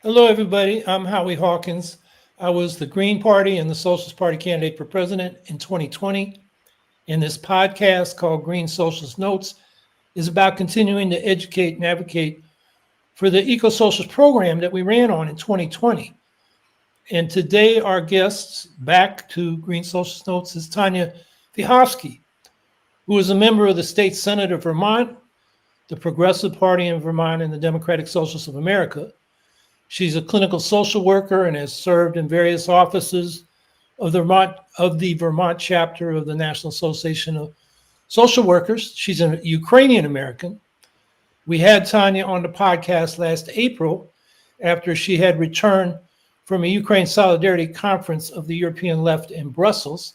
Hello, everybody. I'm Howie Hawkins. I was the Green Party and the Socialist Party candidate for president in 2020. And this podcast called Green Socialist Notes is about continuing to educate and advocate for the eco-socialist program that we ran on in 2020. And today, our guests back to Green Socialist Notes is Tanya Vyhovsky, who is a member of the State Senator of Vermont, the Progressive Party in Vermont, and the Democratic Socialists of America. She's a clinical social worker and has served in various offices of the Vermont chapter of the National Association of Social Workers. She's a Ukrainian American. We had Tanya on the podcast last April after she had returned from a Ukraine Solidarity Conference of the European Left in Brussels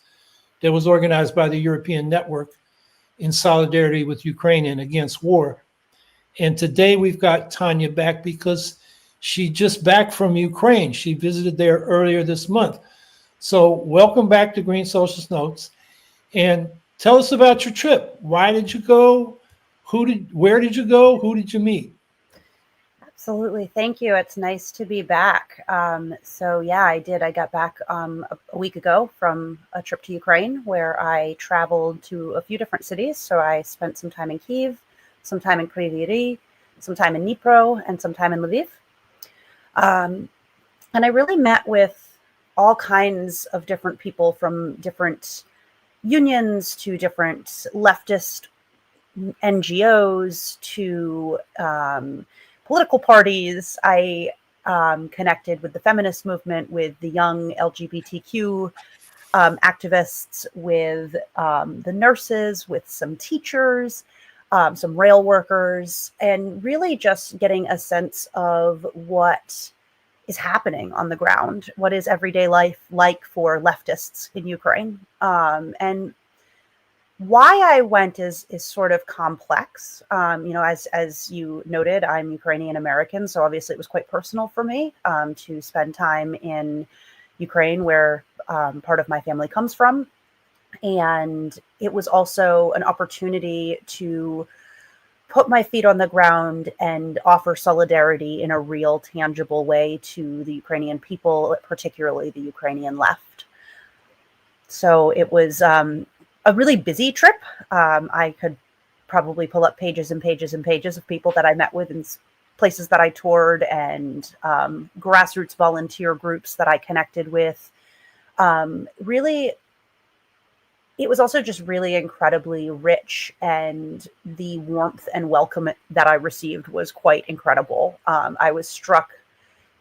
that was organized by the European Network in solidarity with Ukraine and against war. And today we've got Tanya back because she just back from Ukraine. She visited there earlier this month. So welcome back to Green Socialist Notes. And tell us about your trip. Why did you go? Where did you go? Who did you meet? Absolutely. Thank you. It's nice to be back. I did. I got back a week ago from a trip to Ukraine where I traveled to a few different cities. So I spent some time in Kyiv, some time in Kryvyi, some time in Dnipro, and some time in Lviv. And I really met with all kinds of different people from different unions to different leftist NGOs to political parties. I connected with the feminist movement, with the young LGBTQ activists, with the nurses, with some teachers, some rail workers, and really just getting a sense of what is happening on the ground. What is everyday life like for leftists in Ukraine? And why I went is sort of complex. As you noted, I'm Ukrainian American, so obviously it was quite personal for me to spend time in Ukraine, where part of my family comes from. And it was also an opportunity to put my feet on the ground and offer solidarity in a real, tangible way to the Ukrainian people, particularly the Ukrainian left. So it was a really busy trip. I could probably pull up pages and pages and pages of people that I met with in places that I toured, and grassroots volunteer groups that I connected with. Really, it was also just really incredibly rich, and the warmth and welcome that I received was quite incredible. I was struck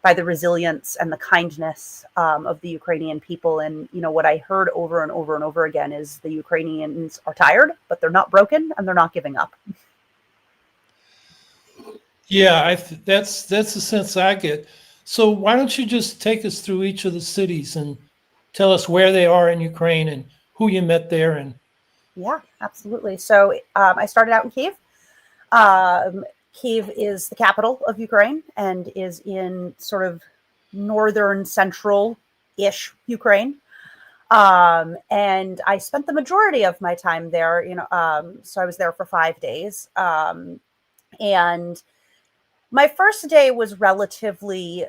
by the resilience and the kindness of the Ukrainian people. And, what I heard over and over and over again is the Ukrainians are tired, but they're not broken and they're not giving up. Yeah, that's the sense I get. So why don't you just take us through each of the cities and tell us where they are in Ukraine and who you met there? And Yeah, absolutely. So I started out in Kyiv. Kyiv is the capital of Ukraine and is in sort of northern central-ish Ukraine. And I spent the majority of my time there, so I was there for 5 days. And my first day was relatively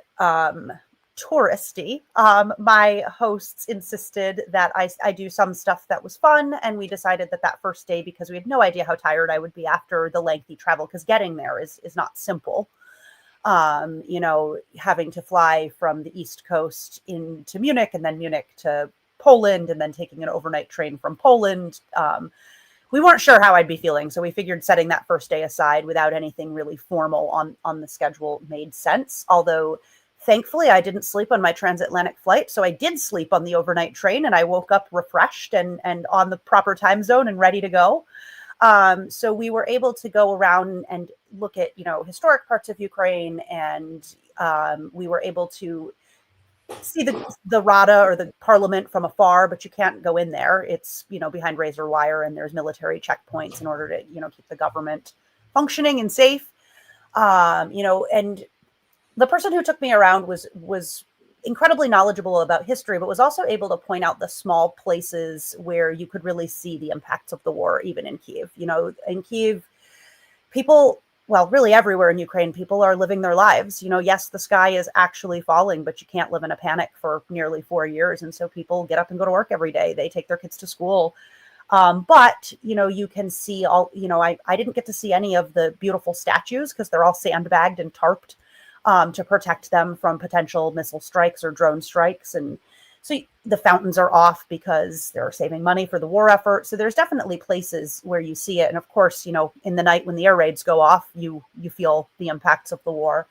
touristy. My hosts insisted that I do some stuff that was fun, and we decided that first day, because we had no idea how tired I would be after the lengthy travel, because getting there is not simple. Having to fly from the East Coast into Munich, and then Munich to Poland, and then taking an overnight train from Poland. We weren't sure how I'd be feeling, so we figured setting that first day aside without anything really formal on the schedule made sense. Although, thankfully, I didn't sleep on my transatlantic flight, so I did sleep on the overnight train, and I woke up refreshed and on the proper time zone and ready to go. So we were able to go around and look at, historic parts of Ukraine, and we were able to see the Rada, or the parliament, from afar, but you can't go in there. It's, behind razor wire, and there's military checkpoints in order to, keep the government functioning and safe. And the person who took me around was incredibly knowledgeable about history, but was also able to point out the small places where you could really see the impacts of the war, even in Kyiv. In Kyiv, people well, really everywhere in Ukraine, people are living their lives. Yes, the sky is actually falling, but you can't live in a panic for nearly 4 years. And so people get up and go to work every day. They take their kids to school. But, you can see all, I didn't get to see any of the beautiful statues because they're all sandbagged and tarped to protect them from potential missile strikes or drone strikes. And so the fountains are off because they're saving money for the war effort. So there's definitely places where you see it. And of course, in the night when the air raids go off, you feel the impacts of the war.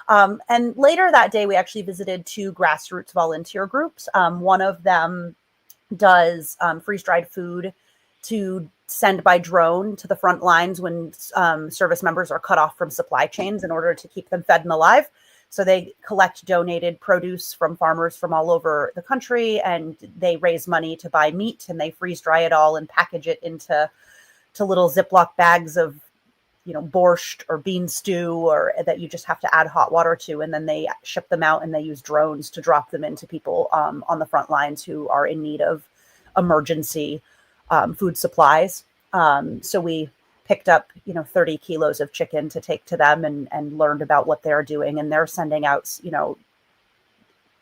And later that day, we actually visited 2 grassroots volunteer groups. One of them does freeze-dried food to send by drone to the front lines when service members are cut off from supply chains in order to keep them fed and alive. So they collect donated produce from farmers from all over the country, and they raise money to buy meat, and they freeze dry it all and package it into little Ziploc bags of, borscht or bean stew, or that you just have to add hot water to. And then they ship them out, and they use drones to drop them into people on the front lines who are in need of emergency food supplies. So we picked up, 30 kilos of chicken to take to them and learned about what they're doing. And they're sending out,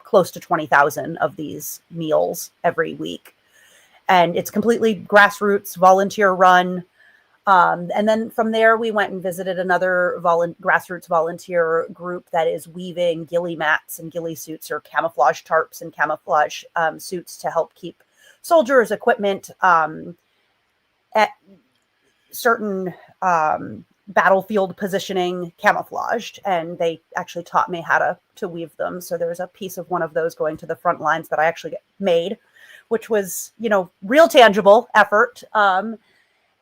close to 20,000 of these meals every week. And it's completely grassroots, volunteer run. And then from there, we went and visited another grassroots volunteer group that is weaving ghillie mats and ghillie suits, or camouflage tarps and camouflage suits, to help keep soldiers' equipment at certain battlefield positioning camouflaged. And they actually taught me how to weave them. So there's a piece of one of those going to the front lines that I actually made, which was, real tangible effort. And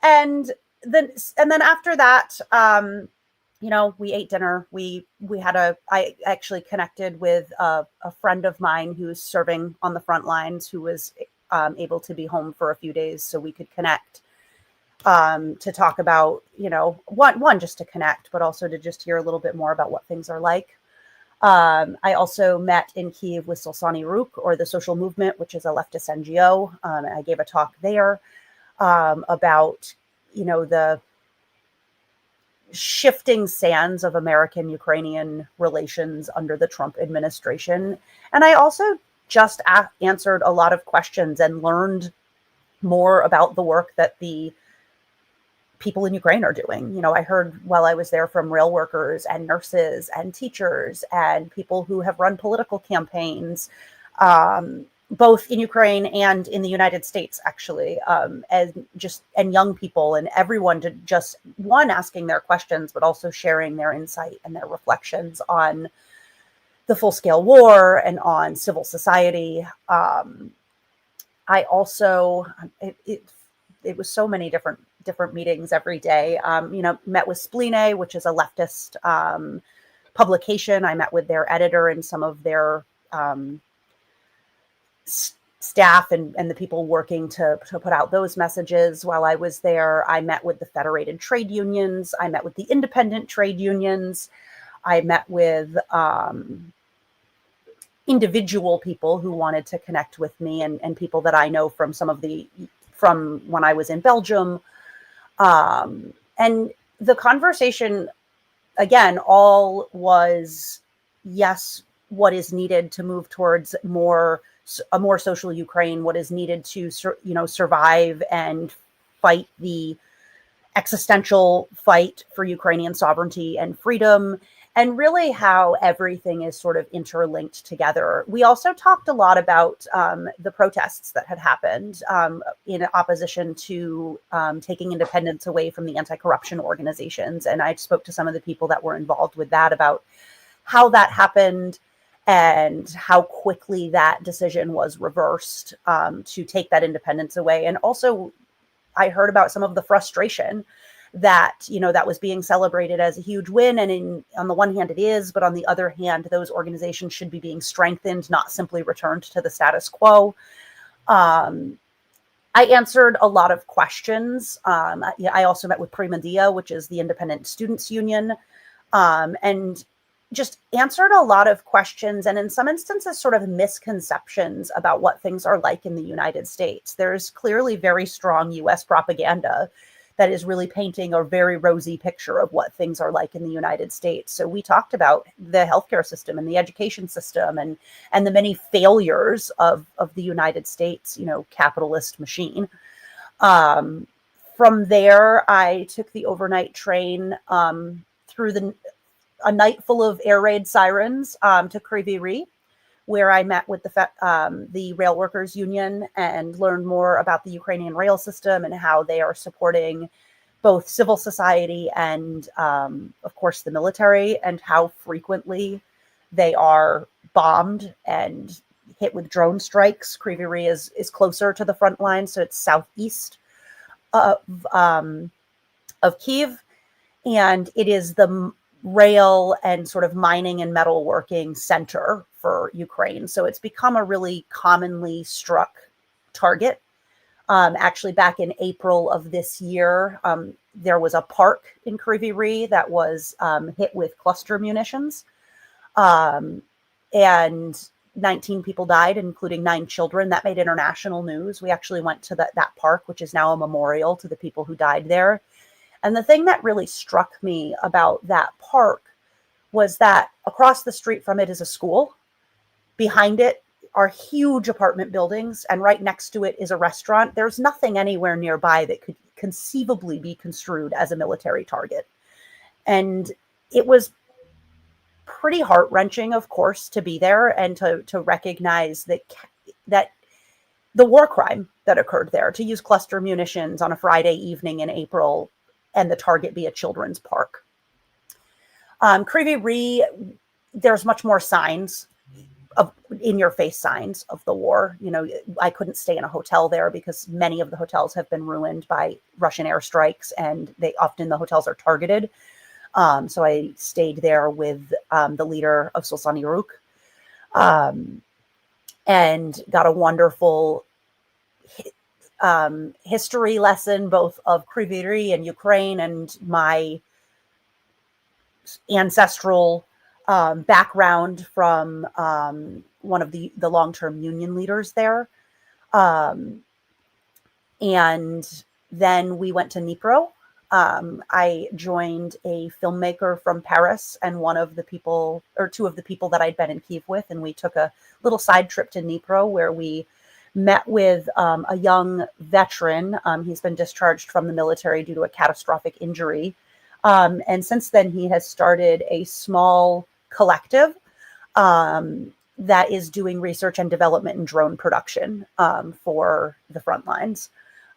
then after that, we ate dinner. I actually connected with a friend of mine who's serving on the front lines, who was able to be home for a few days, so we could connect to talk about, one, just to connect, but also to just hear a little bit more about what things are like. I also met in Kyiv with Solsani Rukh, or the Social Movement, which is a leftist NGO. And I gave a talk there about, the shifting sands of American-Ukrainian relations under the Trump administration. And I also just answered a lot of questions and learned more about the work that the people in Ukraine are doing. I heard while I was there from rail workers and nurses and teachers and people who have run political campaigns, both in Ukraine and in the United States, actually, and young people and everyone, to just, one, asking their questions, but also sharing their insight and their reflections on the full-scale war and on civil society. I also, it was so many different meetings every day. Met with Spline, which is a leftist publication. I met with their editor and some of their staff and the people working to put out those messages while I was there. I met with the federated trade unions. I met with the independent trade unions. I met with individual people who wanted to connect with me, and people that I know from from when I was in Belgium. And the conversation, again, all was, yes, what is needed to move towards a more social Ukraine, what is needed to, survive and fight the existential fight for Ukrainian sovereignty and freedom, and really how everything is sort of interlinked together. We also talked a lot about the protests that had happened in opposition to taking independence away from the anti-corruption organizations. And I spoke to some of the people that were involved with that about how that happened and how quickly that decision was reversed to take that independence away. And also, I heard about some of the frustration that, that was being celebrated as a huge win. And on the one hand it is, but on the other hand, those organizations should be being strengthened, not simply returned to the status quo. I answered a lot of questions. I also met with Primadia, which is the independent students union, and just answered a lot of questions, and in some instances sort of misconceptions about what things are like in the United States. There's clearly very strong US propaganda that is really painting a very rosy picture of what things are like in the United States. So we talked about the healthcare system and the education system and the many failures of the United States, capitalist machine. From there, I took the overnight train through a night full of air raid sirens to Kryvyi Rih, where I met with the Rail Workers Union and learned more about the Ukrainian rail system and how they are supporting both civil society and, of course, the military, and how frequently they are bombed and hit with drone strikes. Kryvyi Rih is closer to the front line, so it's southeast of Kyiv, and it is the rail and sort of mining and metalworking center for Ukraine. So it's become a really commonly struck target. Actually, back in April of this year, there was a park in Kryvyi Rih that was hit with cluster munitions, and 19 people died, including 9 children. That made international news. We actually went to that park, which is now a memorial to the people who died there. And the thing that really struck me about that park was that across the street from it is a school. Behind it are huge apartment buildings, and right next to it is a restaurant. There's nothing anywhere nearby that could conceivably be construed as a military target. And it was pretty heart-wrenching, of course, to be there and to recognize that the war crime that occurred there, to use cluster munitions on a Friday evening in April and the target be a children's park. Kryvyi Rih, there's much more signs of in-your-face signs of the war. I couldn't stay in a hotel there because many of the hotels have been ruined by Russian airstrikes, and the hotels are targeted. So I stayed there with the leader of Solsani Ruk, and got a wonderful history lesson, both of Kryvyi Rih and Ukraine and my ancestral background from one of the long-term union leaders there. And then we went to Dnipro. I joined a filmmaker from Paris and two of the people that I'd been in Kyiv with, and we took a little side trip to Dnipro where we met with a young veteran. He's been discharged from the military due to a catastrophic injury. And since then, he has started a small collective that is doing research and development in drone production for the front lines.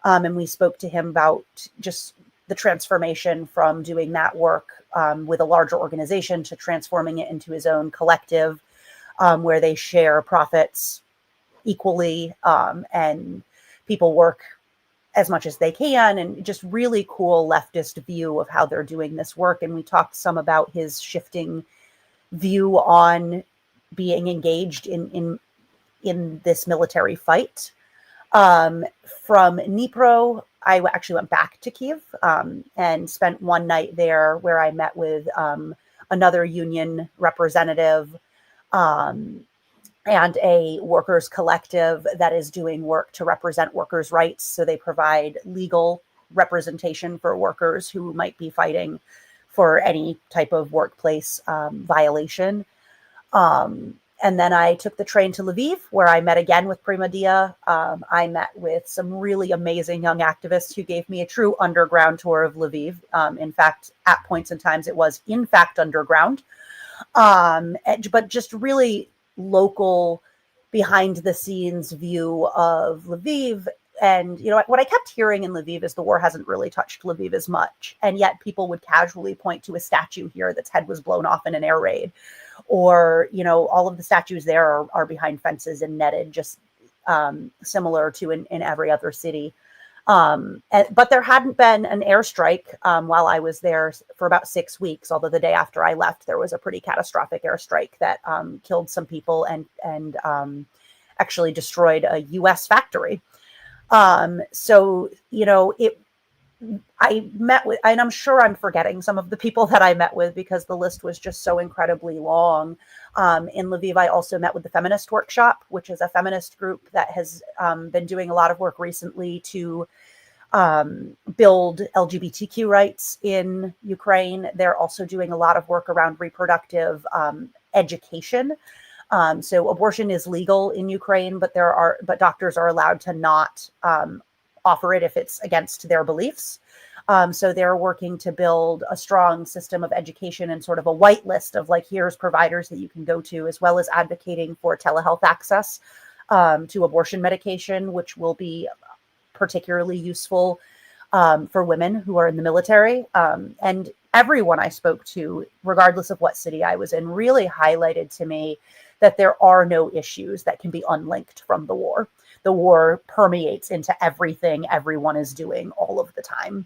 And we spoke to him about just the transformation from doing that work with a larger organization to transforming it into his own collective where they share profits equally, and people work as much as they can, and just really cool leftist view of how they're doing this work. And we talked some about his shifting view on being engaged in this military fight. From Dnipro, I actually went back to Kyiv and spent one night there where I met with another union representative and a workers collective that is doing work to represent workers' rights. So they provide legal representation for workers who might be fighting for any type of workplace violation. And then I took the train to Lviv, where I met again with Prima Dia. I met with some really amazing young activists who gave me a true underground tour of Lviv. In fact, at points and times, it was in fact underground. But just really local, behind the scenes view of Lviv. And, what I kept hearing in Lviv is the war hasn't really touched Lviv as much. And yet people would casually point to a statue here that's head was blown off in an air raid. Or, all of the statues there are behind fences and netted, just similar to in every other city. But there hadn't been an airstrike while I was there for about 6 weeks, although the day after I left, there was a pretty catastrophic airstrike that killed some people and actually destroyed a U.S. factory. I met with, and I'm sure I'm forgetting some of the people that I met with because the list was just so incredibly long. In Lviv, I also met with the Feminist Workshop, which is a feminist group that has been doing a lot of work recently to build LGBTQ rights in Ukraine. They're also doing a lot of work around reproductive education. So abortion is legal in Ukraine, but doctors are allowed to not offer it if it's against their beliefs. So they're working to build a strong system of education and sort of a white list of like, here's providers that you can go to, as well as advocating for telehealth access to abortion medication, which will be particularly useful for women who are in the military. And everyone I spoke to, regardless of what city I was in, really highlighted to me that there are no issues that can be unlinked from the war. The war permeates into everything everyone is doing all of the time.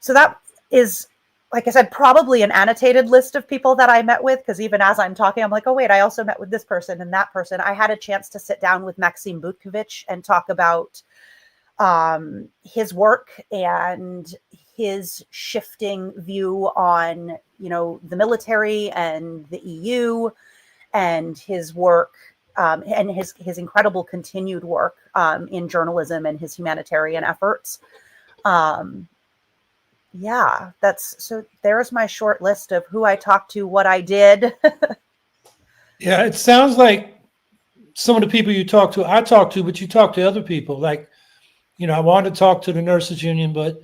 So that is, like I said, probably an annotated list of people that I met with, because even as I'm talking, I'm like, oh, wait, I also met with this person and that person. I had a chance to sit down with Maxim Butkovich and talk about his work and his shifting view on, the military and the EU, and his work and his incredible continued work in journalism and his humanitarian efforts. Yeah, there's my short list of who I talked to, what I did. Yeah, it sounds like some of the people you talked to, I talked to, but you talked to other people. Like, I wanted to talk to the nurses union, but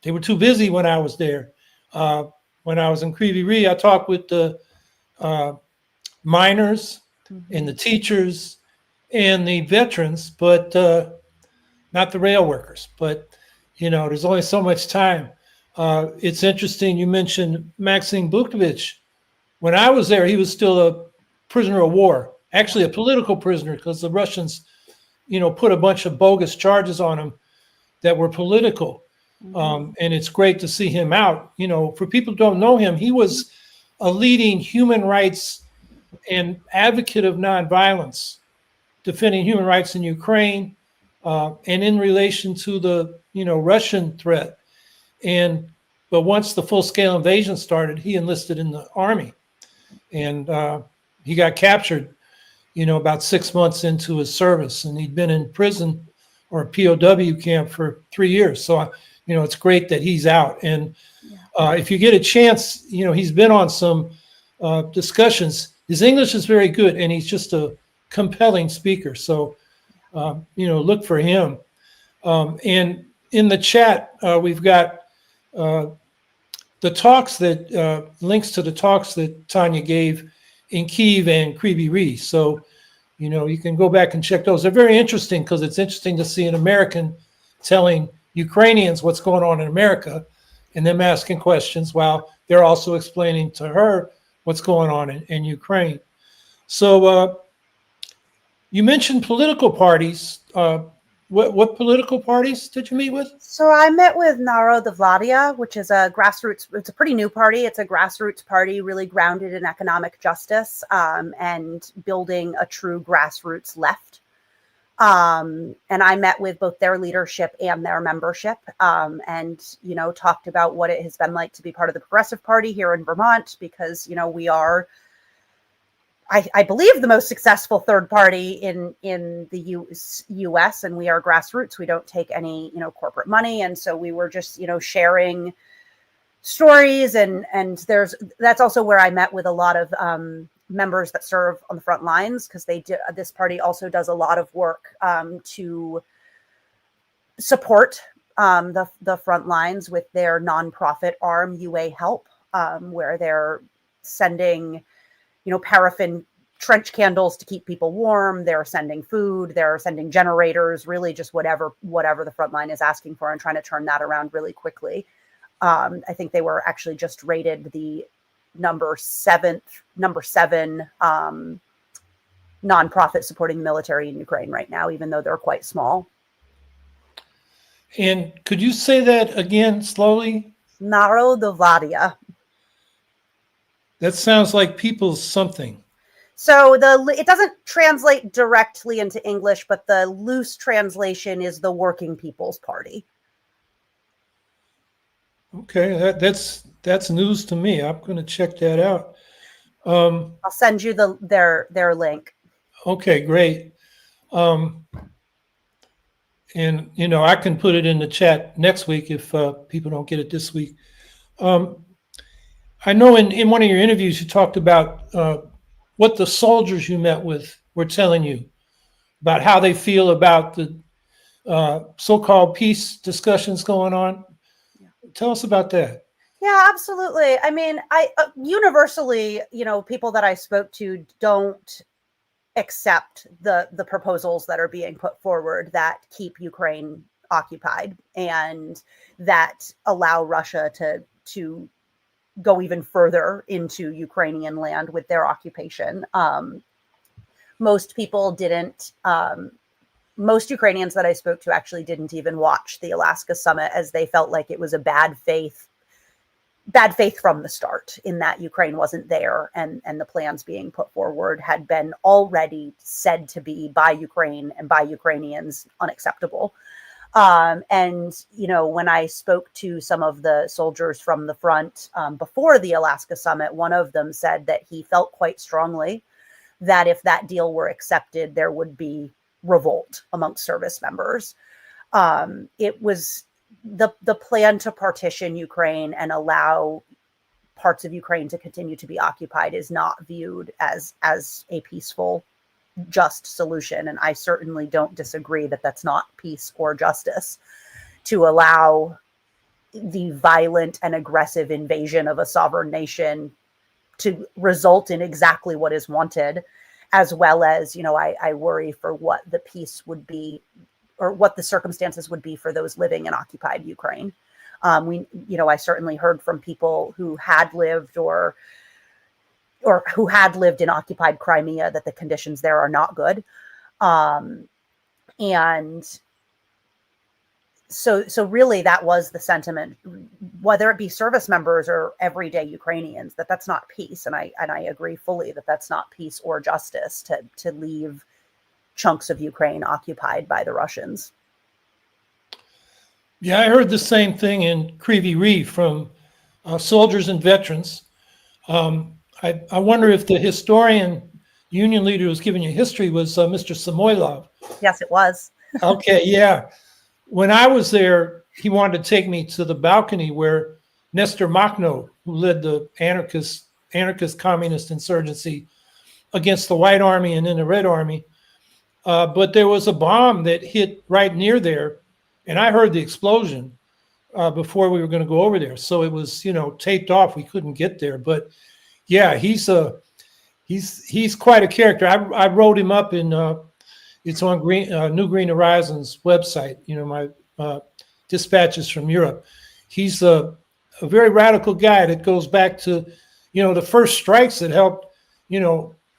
they were too busy when I was there. When I was in Creevy Ree, I talked with the miners and the teachers and the veterans, but not the rail workers. But, there's only so much time. It's interesting. You mentioned Maxim Butkovich. When I was there, he was still a prisoner of war, actually a political prisoner, because the Russians, put a bunch of bogus charges on him that were political. And it's great to see him out. For people who don't know him, he was a leading human rights and advocate of nonviolence, defending human rights in Ukraine, and in relation to the, Russian threat. But once the full-scale invasion started, he enlisted in the army, and he got captured, about 6 months into his service, and he'd been in prison or a POW camp for 3 years. So, it's great that he's out. And if you get a chance, he's been on some discussions. His English is very good, and he's just a compelling speaker. So, look for him. And in the chat, we've got the talks that links to the talks that Tanya gave in Kyiv and Kryvyi Rih. So, you can go back and check those. They're very interesting, because it's interesting to see an American telling Ukrainians what's going on in America and them asking questions while they're also explaining to her what's going on in Ukraine. So you mentioned political parties. What political parties did you meet with? So I met with Narodovladia, which is a grassroots, it's a pretty new party. It's a grassroots party really grounded in economic justice and building a true grassroots left. And I met with both their leadership and their membership and, talked about what it has been like to be part of the Progressive Party here in Vermont, because, we are, I believe, the most successful third party in the U.S., and we are grassroots. We don't take any, corporate money. And so we were just, sharing stories. And that's also where I met with a lot of members that serve on the front lines, because this party also does a lot of work to support the front lines with their nonprofit arm, UA Help, where they're sending paraffin trench candles to keep people warm. They're sending food, they're sending generators, really just whatever the front line is asking for, and trying to turn that around really quickly. I think they were actually just rated the number seven nonprofit supporting the military in Ukraine right now, even though they're quite small. And could you say that again slowly? Narodovladia. That sounds like people's something. So it doesn't translate directly into English, but the loose translation is the Working People's Party. Okay, that's news to me. I'm going to check that out. I'll send you their link. Okay, great. And, I can put it in the chat next week if people don't get it this week. I know in one of your interviews, you talked about what the soldiers you met with were telling you about how they feel about the so-called peace discussions going on. Yeah. Tell us about that. Yeah, absolutely. I mean, I universally, people that I spoke to don't accept the proposals that are being put forward that keep Ukraine occupied and that allow Russia to go even further into Ukrainian land with their occupation. Most people didn't. Most Ukrainians that I spoke to actually didn't even watch the Alaska summit, as they felt like it was a bad faith from the start, in that Ukraine wasn't there, and the plans being put forward had been already said to be, by Ukraine and by Ukrainians, unacceptable. And when I spoke to some of the soldiers from the front before the Alaska summit, one of them said that he felt quite strongly that if that deal were accepted, there would be revolt amongst service members. It was the plan to partition Ukraine and allow parts of Ukraine to continue to be occupied is not viewed as a peaceful, just solution. And I certainly don't disagree that that's not peace or justice, to allow the violent and aggressive invasion of a sovereign nation to result in exactly what is wanted, as well as, I worry for what the peace would be, or what the circumstances would be for those living in occupied Ukraine. I certainly heard from people who had lived or who had lived in occupied Crimea that the conditions there are not good. And so really that was the sentiment, whether it be service members or everyday Ukrainians, that that's not peace. And I agree fully that that's not peace or justice to leave chunks of Ukraine occupied by the Russians. Yeah, I heard the same thing in Kryvyi Rih from soldiers and veterans. I wonder if the historian, union leader who was giving you history was Mr. Samoylov. Yes, it was. Okay, yeah. When I was there, he wanted to take me to the balcony where Nestor Makhno, who led the anarchist communist insurgency against the White Army and then the Red Army, but there was a bomb that hit right near there, and I heard the explosion before we were going to go over there. So it was, taped off. We couldn't get there. But yeah, he's quite a character. I wrote him up in it's on New Green Horizons website. My dispatches from Europe. He's a very radical guy that goes back to, the first strikes that helped,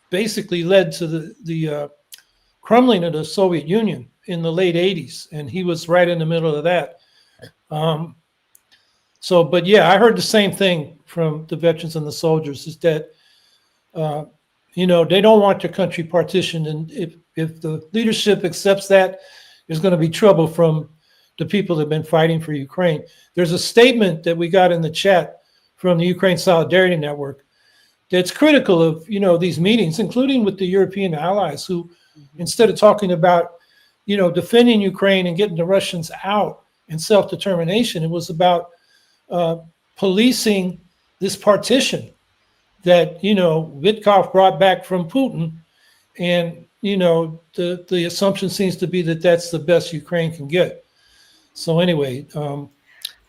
basically led to the crumbling of the Soviet Union in the late 80s. And he was right in the middle of that. But yeah, I heard the same thing from the veterans and the soldiers, is that, they don't want their country partitioned. And if the leadership accepts that, there's going to be trouble from the people that have been fighting for Ukraine. There's a statement that we got in the chat from the Ukraine Solidarity Network that's critical of, these meetings, including with the European allies, who, instead of talking about, defending Ukraine and getting the Russians out and self-determination, it was about policing this partition that, Vitkov brought back from Putin. And, the assumption seems to be that that's the best Ukraine can get. So anyway,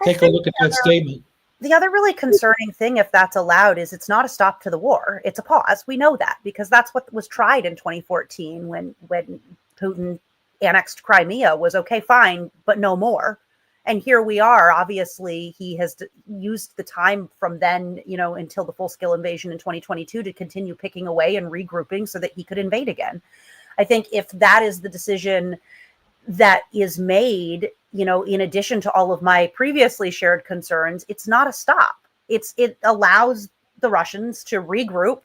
take a look at that statement. The other really concerning thing, if that's allowed, is it's not a stop to the war. It's a pause. We know that because that's what was tried in 2014 when Putin annexed Crimea. Was okay, fine, but no more. And here we are. Obviously, he has used the time from then, until the full-scale invasion in 2022 to continue picking away and regrouping so that he could invade again. I think if that is the decision that is made, in addition to all of my previously shared concerns, it's not a stop. It allows the Russians to regroup,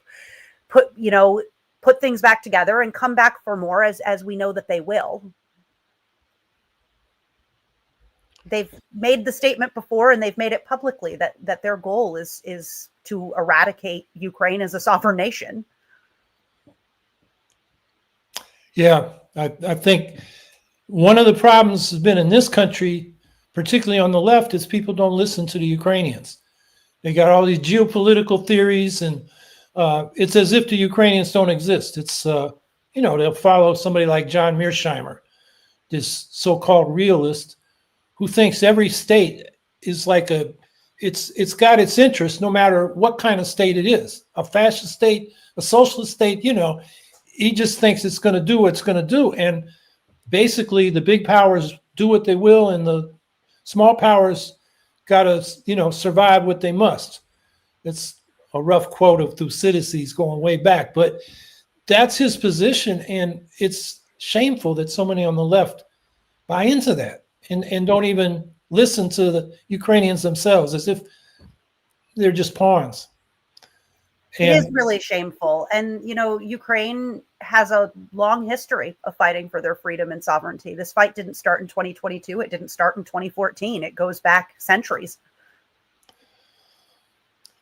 put things back together and come back for more, as we know that they will. They've made the statement before, and they've made it publicly that their goal is to eradicate Ukraine as a sovereign nation. Yeah, I think one of the problems has been in this country, particularly on the left, is people don't listen to the Ukrainians. They got all these geopolitical theories, and it's as if the Ukrainians don't exist. It's, they'll follow somebody like John Mearsheimer, this so-called realist, who thinks every state is like it's got its interest no matter what kind of state it is. A fascist state, a socialist state, he just thinks it's going to do what it's going to do. And basically the big powers do what they will, and the small powers got to, survive what they must. It's a rough quote of Thucydides going way back, but that's his position. And it's shameful that so many on the left buy into that and don't even listen to the Ukrainians themselves, as if they're just pawns. It is really shameful. And, Ukraine has a long history of fighting for their freedom and sovereignty. This fight didn't start in 2022. It didn't start in 2014. It goes back centuries.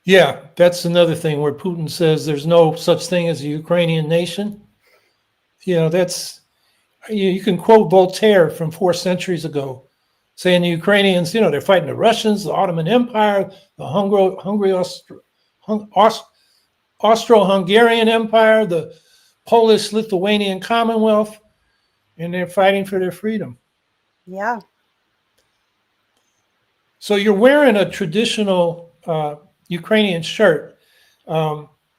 Yeah, that's another thing where Putin says there's no such thing as a Ukrainian nation. You can quote Voltaire from 4 centuries ago, saying the Ukrainians, they're fighting the Russians, the Ottoman Empire, the Austro-Hungarian Empire, the Polish-Lithuanian Commonwealth, and they're fighting for their freedom. Yeah. So you're wearing a traditional Ukrainian shirt,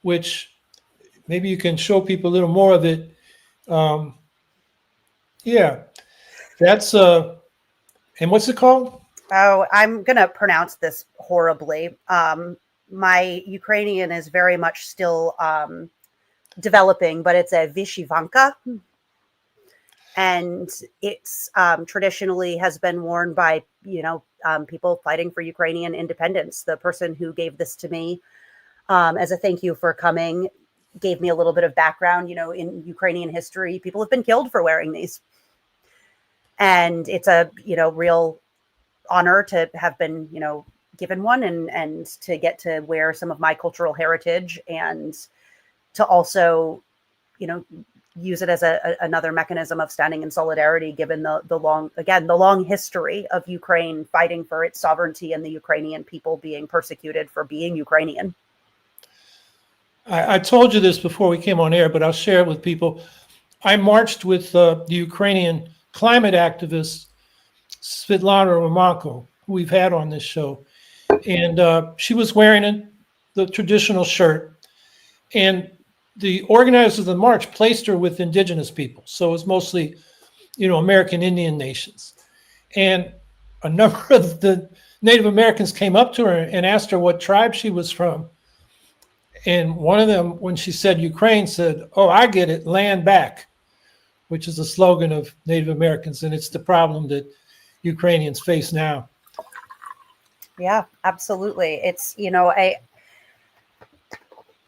which maybe you can show people a little more of it. That's and what's it called? Oh, I'm going to pronounce this horribly. My Ukrainian is very much still developing, but it's a vyshyvanka. And it's traditionally has been worn by, people fighting for Ukrainian independence. The person who gave this to me as a thank you for coming gave me a little bit of background. In Ukrainian history, people have been killed for wearing these. And it's a, real honor to have been, given one and to get to wear some of my cultural heritage, and to also, use it as another mechanism of standing in solidarity, given the long history of Ukraine fighting for its sovereignty and the Ukrainian people being persecuted for being Ukrainian. I told you this before we came on air, but I'll share it with people. I marched with the Ukrainian climate activist Svetlana Romanko, who we've had on this show. And she was wearing the traditional shirt. And the organizers of the march placed her with indigenous people. So it's mostly, American Indian nations. And a number of the Native Americans came up to her and asked her what tribe she was from. And one of them, when she said Ukraine, said, "Oh, I get it, land back," which is a slogan of Native Americans. And it's the problem that Ukrainians face now. Yeah, absolutely. It's,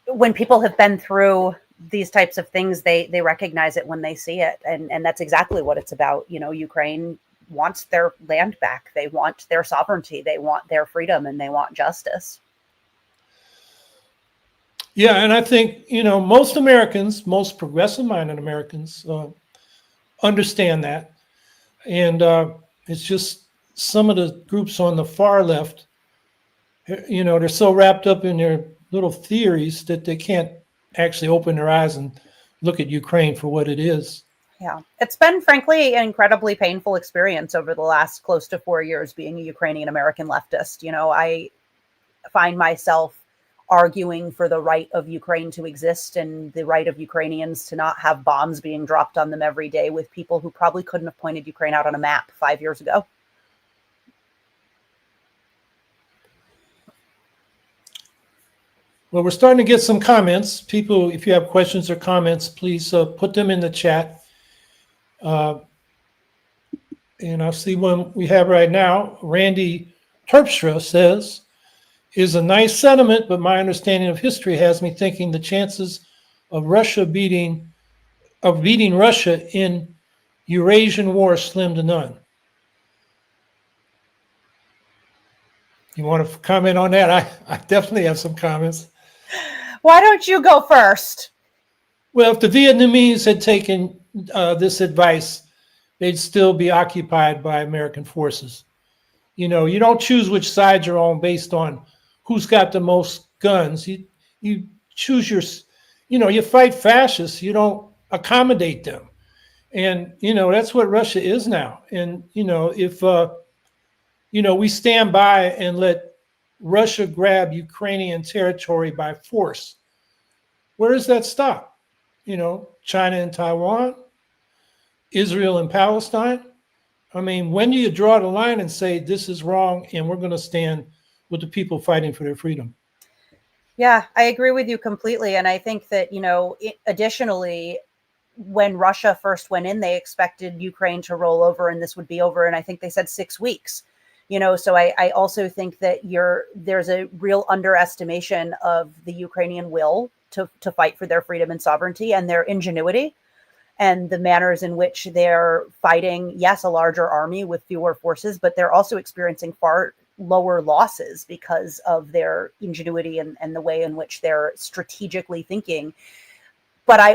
when people have been through these types of things, they recognize it when they see it. And that's exactly what it's about. Ukraine wants their land back. They want their sovereignty. They want their freedom, and they want justice. Yeah, and I think, most Americans, most progressive-minded Americans understand that. And it's just some of the groups on the far left, they're so wrapped up in their little theories that they can't actually open their eyes and look at Ukraine for what it is. Yeah, it's been, frankly, an incredibly painful experience over the last close to 4 years being a Ukrainian American leftist. I find myself arguing for the right of Ukraine to exist and the right of Ukrainians to not have bombs being dropped on them every day with people who probably couldn't have pointed Ukraine out on a map 5 years ago. Well, we're starting to get some comments. People, if you have questions or comments, please put them in the chat. And I'll see one we have right now. Randy Terpstra says, "Is a nice sentiment, but my understanding of history has me thinking the chances of beating Russia in Eurasian war slim to none." You want to comment on that? I definitely have some comments. Why don't you go first? Well, if the Vietnamese had taken this advice, they'd still be occupied by American forces. You know, you don't choose which side you're on based on who's got the most guns. You choose your, you know, you fight fascists, you don't accommodate them. And, you know, that's what Russia is now. And, you know, if, you know, we stand by and let Russia grab Ukrainian territory by force, where does that stop? You know, China and Taiwan, Israel and Palestine. I mean, when do you draw the line and say this is wrong and we're going to stand with the people fighting for their freedom? Yeah, I agree with you completely. And I think that, you know, additionally, when Russia first went in, they expected Ukraine to roll over and this would be over. And I think they said 6 weeks, you know, so I also think that there's a real underestimation of the Ukrainian will to fight for their freedom and sovereignty and their ingenuity and the manners in which they're fighting, yes, a larger army with fewer forces, but they're also experiencing far lower losses because of their ingenuity and the way in which they're strategically thinking. But I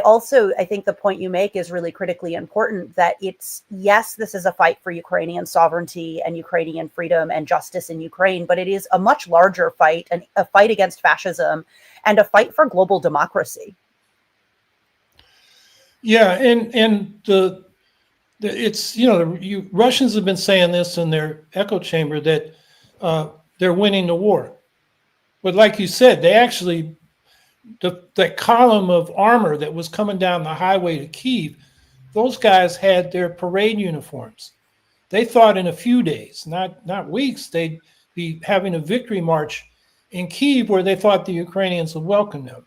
think the point you make is really critically important, that it's, yes, this is a fight for Ukrainian sovereignty and Ukrainian freedom and justice in Ukraine, but it is a much larger fight, and a fight against fascism and a fight for global democracy. Yeah, and it's, you know, Russians have been saying this in their echo chamber that they're winning the war. But like you said, they actually, that column of armor that was coming down the highway to Kyiv, those guys had their parade uniforms. They thought in a few days, not weeks, they'd be having a victory march in Kyiv where they thought the Ukrainians would welcome them.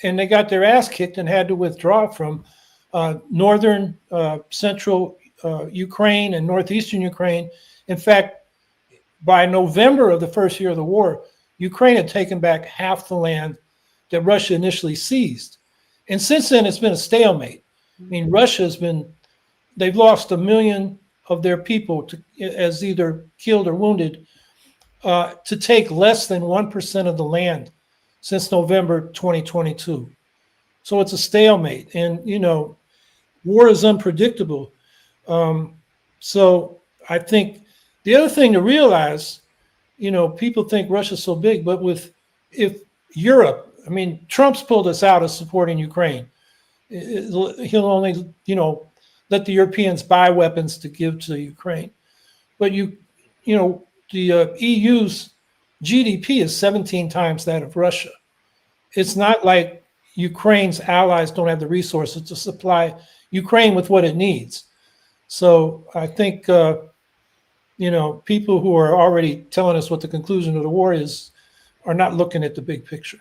And they got their ass kicked and had to withdraw from northern, central Ukraine and northeastern Ukraine. In fact, by November of the first year of the war, Ukraine had taken back half the land that Russia initially seized. And since then, it's been a stalemate. I mean, they've lost 1 million of their people as either killed or wounded to take less than 1% of the land since November 2022. So it's a stalemate. And, you know, war is unpredictable. So I think the other thing to realize, you know, people think Russia's so big, but if Europe, I mean, Trump's pulled us out of supporting Ukraine. He'll only, you know, let the Europeans buy weapons to give to Ukraine. But you know, the EU's GDP is 17 times that of Russia. It's not like Ukraine's allies don't have the resources to supply Ukraine with what it needs. So I think, you know, people who are already telling us what the conclusion of the war is are not looking at the big picture.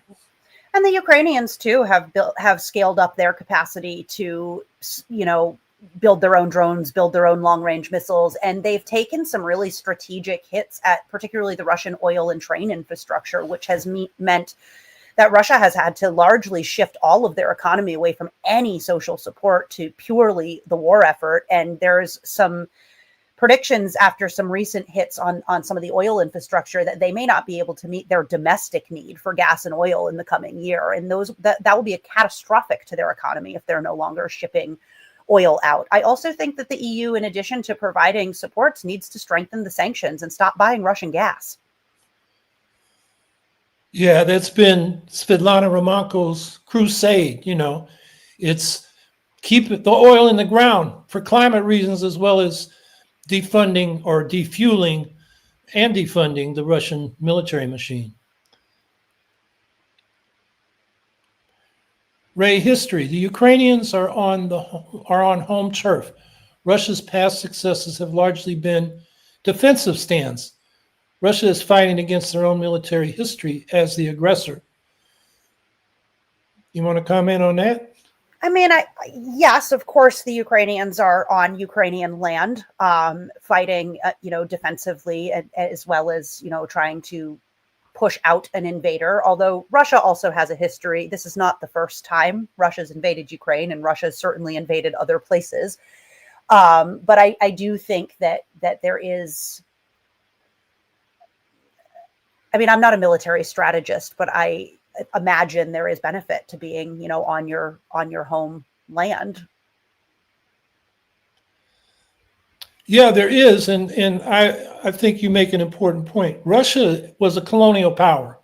And the Ukrainians too have scaled up their capacity to, you know, build their own drones, build their own long-range missiles, and they've taken some really strategic hits at particularly the Russian oil and train infrastructure, which has meant that Russia has had to largely shift all of their economy away from any social support to purely the war effort. And there's some predictions after some recent hits on some of the oil infrastructure that they may not be able to meet their domestic need for gas and oil in the coming year. And that will be a catastrophic to their economy if they're no longer shipping oil out. I also think that the EU, in addition to providing supports, needs to strengthen the sanctions and stop buying Russian gas. Yeah, that's been Svetlana Romanko's crusade. You know, it's keep the oil in the ground for climate reasons, as well as defunding or defueling and defunding the Russian military machine. Ray, history. The Ukrainians are on home turf. Russia's past successes have largely been defensive stands. Russia is fighting against their own military history as the aggressor. You want to comment on that? I mean, yes, of course, the Ukrainians are on Ukrainian land, fighting, you know, defensively, as well as, you know, trying to push out an invader. Although Russia also has a history. This is not the first time Russia's invaded Ukraine, and Russia's certainly invaded other places. But I do think that there is. I mean, I'm not a military strategist, but I imagine there is benefit to being, you know, on your home land. Yeah, there is, and I think you make an important point. Russia was a colonial power.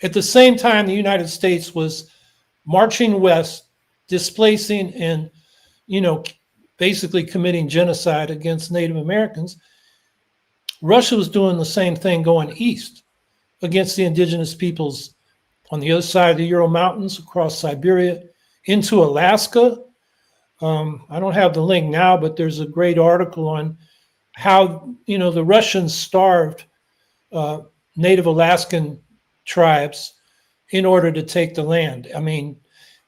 At the same time, the United States was marching west, displacing and, you know, basically committing genocide against Native Americans. Russia was doing the same thing going east against the indigenous peoples on the other side of the Ural Mountains, across Siberia, into Alaska. I don't have the link now, but there's a great article on how, you know, the Russians starved Native Alaskan tribes in order to take the land. I mean,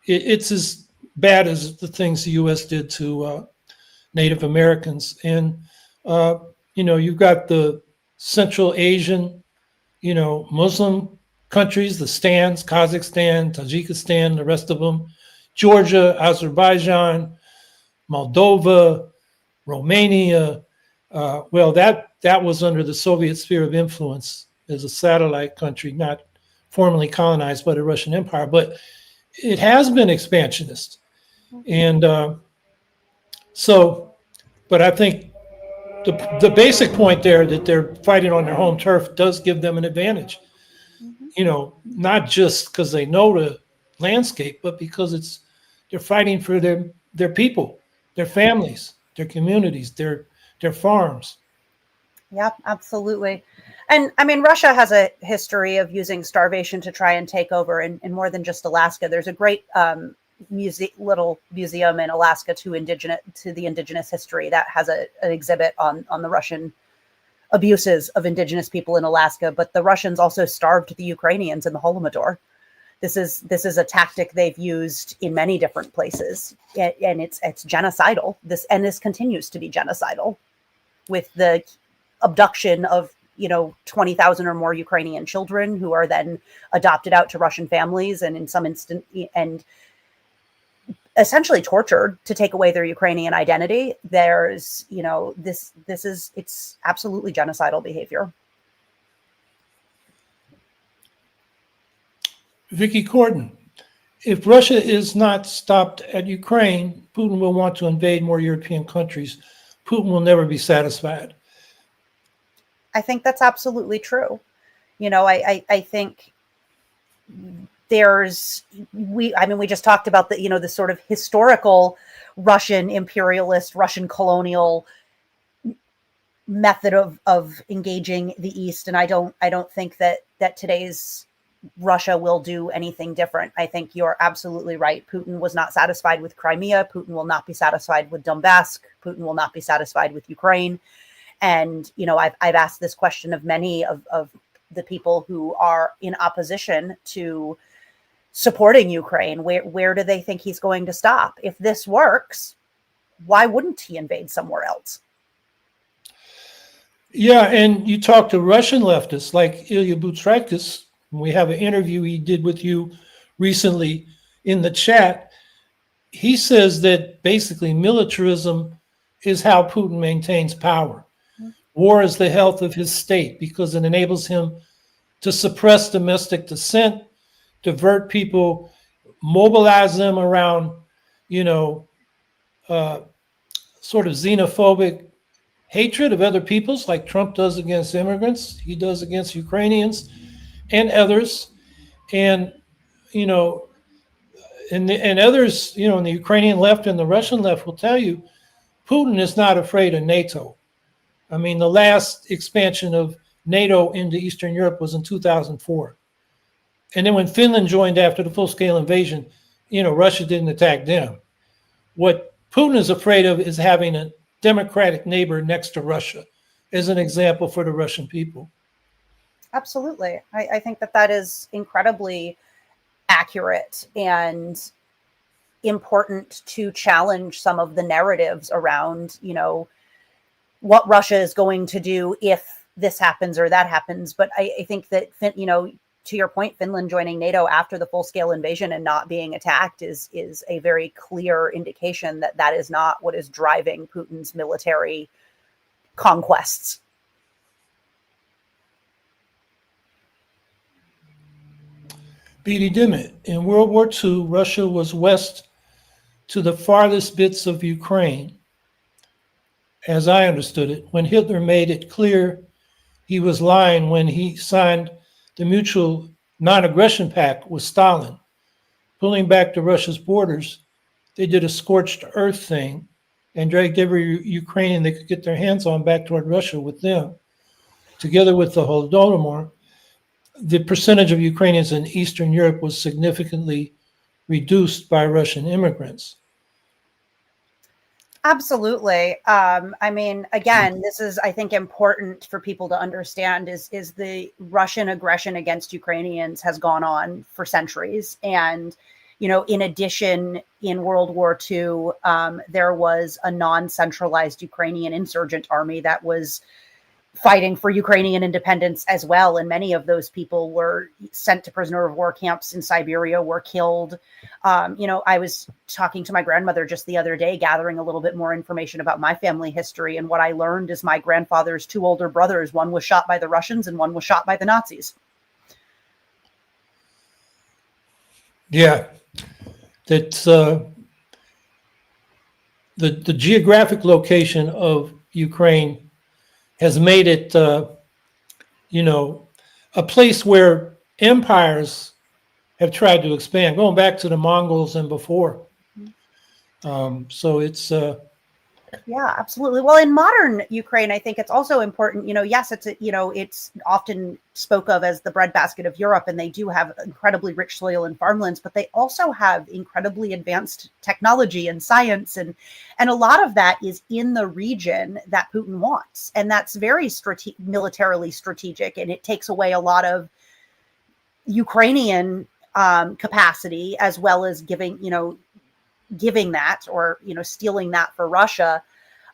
it's as bad as the things the U.S. did to Native Americans. And, you know, you've got the Central Asian, you know, Muslim countries, the Stans, Kazakhstan, Tajikistan, the rest of them, Georgia, Azerbaijan, Moldova, Romania. Well, that was under the Soviet sphere of influence as a satellite country, not formally colonized by the Russian Empire, but it has been expansionist. And but I think the basic point there that they're fighting on their home turf does give them an advantage. Mhm. You know, not just because they know the landscape, but because they're fighting for their people, their families, their communities, their farms. Yeah, absolutely. And I mean, Russia has a history of using starvation to try and take over in more than just Alaska. There's a great little museum in Alaska to the indigenous history that has an exhibit on the Russian abuses of indigenous people in Alaska. But the Russians also starved the Ukrainians in the Holodomor. This is a tactic they've used in many different places, and it's genocidal. This continues to be genocidal, with the abduction of 20,000 or more Ukrainian children who are then adopted out to Russian families, and in some instance, and essentially tortured to take away their Ukrainian identity. There's it's absolutely genocidal behavior. Vicky Corden, if Russia is not stopped at Ukraine, Putin will want to invade more European countries. Putin will never be satisfied. I think that's absolutely true. I think we just talked about the sort of historical Russian imperialist, Russian colonial method of engaging the East. And I don't think that today's Russia will do anything different. I think you're absolutely right. Putin was not satisfied with Crimea. Putin will not be satisfied with Donbass. Putin will not be satisfied with Ukraine. And, I've asked this question of many of the people who are in opposition to supporting Ukraine. Where do they think he's going to stop? If this works, why wouldn't he invade somewhere else? Yeah, and you talk to Russian leftists like Ilya Butrykis. We have an interview he did with you recently in the chat. He says that basically militarism is how Putin maintains power. War is the health of his state because it enables him to suppress domestic dissent, divert people, mobilize them around, sort of xenophobic hatred of other peoples, like Trump does against immigrants, he does against Ukrainians and others. And, and others, in the Ukrainian left and the Russian left will tell you, Putin is not afraid of NATO. I mean, the last expansion of NATO into Eastern Europe was in 2004. And then when Finland joined after the full-scale invasion, Russia didn't attack them. What Putin is afraid of is having a democratic neighbor next to Russia as an example for the Russian people. Absolutely. I think that is incredibly accurate and important to challenge some of the narratives around, what Russia is going to do if this happens or that happens. But I think that, to your point, Finland joining NATO after the full-scale invasion and not being attacked is a very clear indication that is not what is driving Putin's military conquests. Beatty Dimmitt, in World War II, Russia was west to the farthest bits of Ukraine. as I understood it, when Hitler made it clear he was lying when he signed the Mutual Non-Aggression Pact with Stalin, pulling back to Russia's borders. They did a scorched earth thing and dragged every Ukrainian they could get their hands on back toward Russia with them. Together with the Holodomor, the percentage of Ukrainians in Eastern Europe was significantly reduced by Russian immigrants. Absolutely. I mean, again, this is, I think, important for people to understand is the Russian aggression against Ukrainians has gone on for centuries. And, you know, in addition, in World War II, there was a non-centralized Ukrainian insurgent army that was fighting for Ukrainian independence as well. And many of those people were sent to prisoner of war camps in Siberia, were killed. You know, I was talking to my grandmother just the other day, gathering a little bit more information about my family history. And what I learned is my grandfather's two older brothers, one was shot by the Russians and one was shot by the Nazis. Yeah, that's the geographic location of Ukraine has made it, you know, a place where empires have tried to expand, going back to the Mongols and before. So it's yeah, absolutely. Well, in modern Ukraine, I think it's also important, you know, yes, it's, you know, it's often spoke of as the breadbasket of Europe, and they do have incredibly rich soil and farmlands, but they also have incredibly advanced technology and science. And a lot of that is in the region that Putin wants. And that's very militarily strategic. And it takes away a lot of Ukrainian capacity, as well as giving that, or, you know, stealing that for Russia.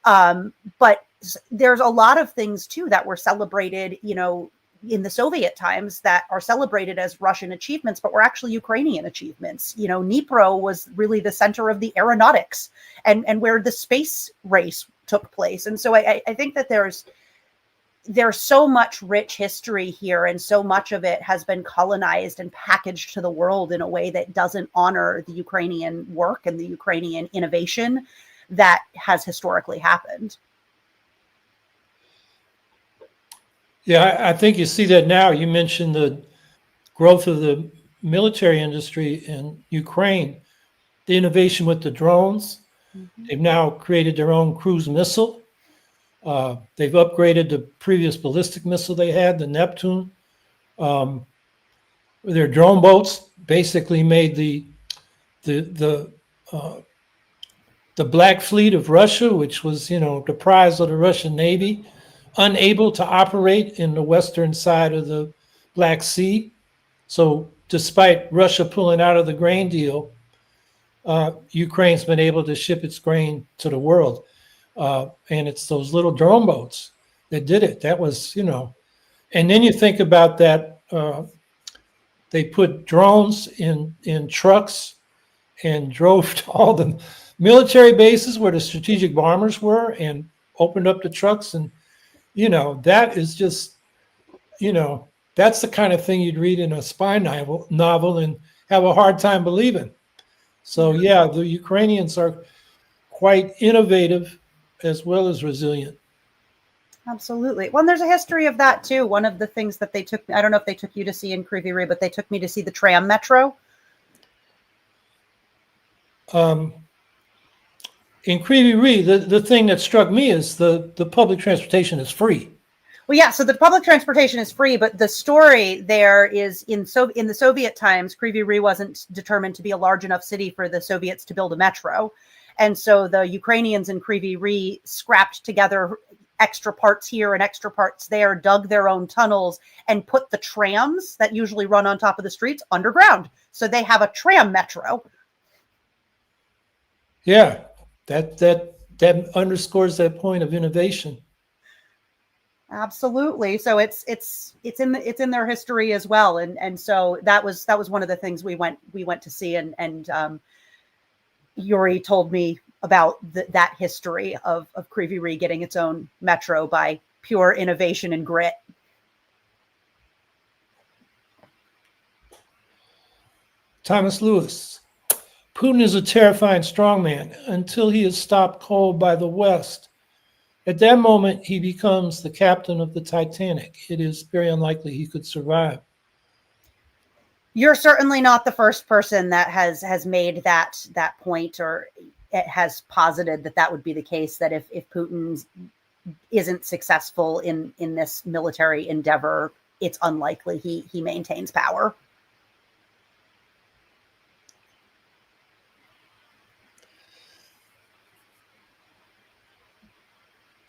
But there's a lot of things too that were celebrated, you know, in the Soviet times that are celebrated as Russian achievements, but were actually Ukrainian achievements. You know, Dnipro was really the center of the aeronautics and where the space race took place. And so I think that there's so much rich history here, and so much of it has been colonized and packaged to the world in a way that doesn't honor the Ukrainian work and the Ukrainian innovation that has historically happened. Yeah, I think you see that now. You mentioned the growth of the military industry in Ukraine, the innovation with the drones. Mm-hmm. They've now created their own cruise missile. They've upgraded the previous ballistic missile they had, the Neptune. Their drone boats basically made the Black Fleet of Russia, which was, you know, the prize of the Russian Navy, unable to operate in the western side of the Black Sea. So despite Russia pulling out of the grain deal, Ukraine's been able to ship its grain to the world. And it's those little drone boats that did it. That was, you know, and then you think about that. They put drones in trucks and drove to all the military bases where the strategic bombers were and opened up the trucks. And, you know, that is just, you know, that's the kind of thing you'd read in a spy novel and have a hard time believing. So, yeah, the Ukrainians are quite innovative as well as resilient. Absolutely. Well, and there's a history of that too. One of the things that they took, I don't know if they took you to see in Kryvyi Rih, but they took me to see the tram metro. In Kryvyi Rih, the thing that struck me is the public transportation is free. Well, yeah, so the public transportation is free, but the story there is in the Soviet times, Kryvyi Rih wasn't determined to be a large enough city for the Soviets to build a metro. And so the Ukrainians in Kryvyi Rih scrapped together extra parts here and extra parts there, dug their own tunnels, and put the trams that usually run on top of the streets underground. So they have a tram metro. Yeah, that underscores that point of innovation. Absolutely. So it's in their history as well, and so that was one of the things we went to see, and Yuri told me about that history of Kryvyi Rih getting its own metro by pure innovation and grit. Thomas Lewis. Putin is a terrifying strongman until he is stopped cold by the West. At that moment, he becomes the captain of the Titanic. It is very unlikely he could survive. You're certainly not the first person that has made that point, or it has posited that would be the case, that if Putin isn't successful in this military endeavor, it's unlikely he maintains power.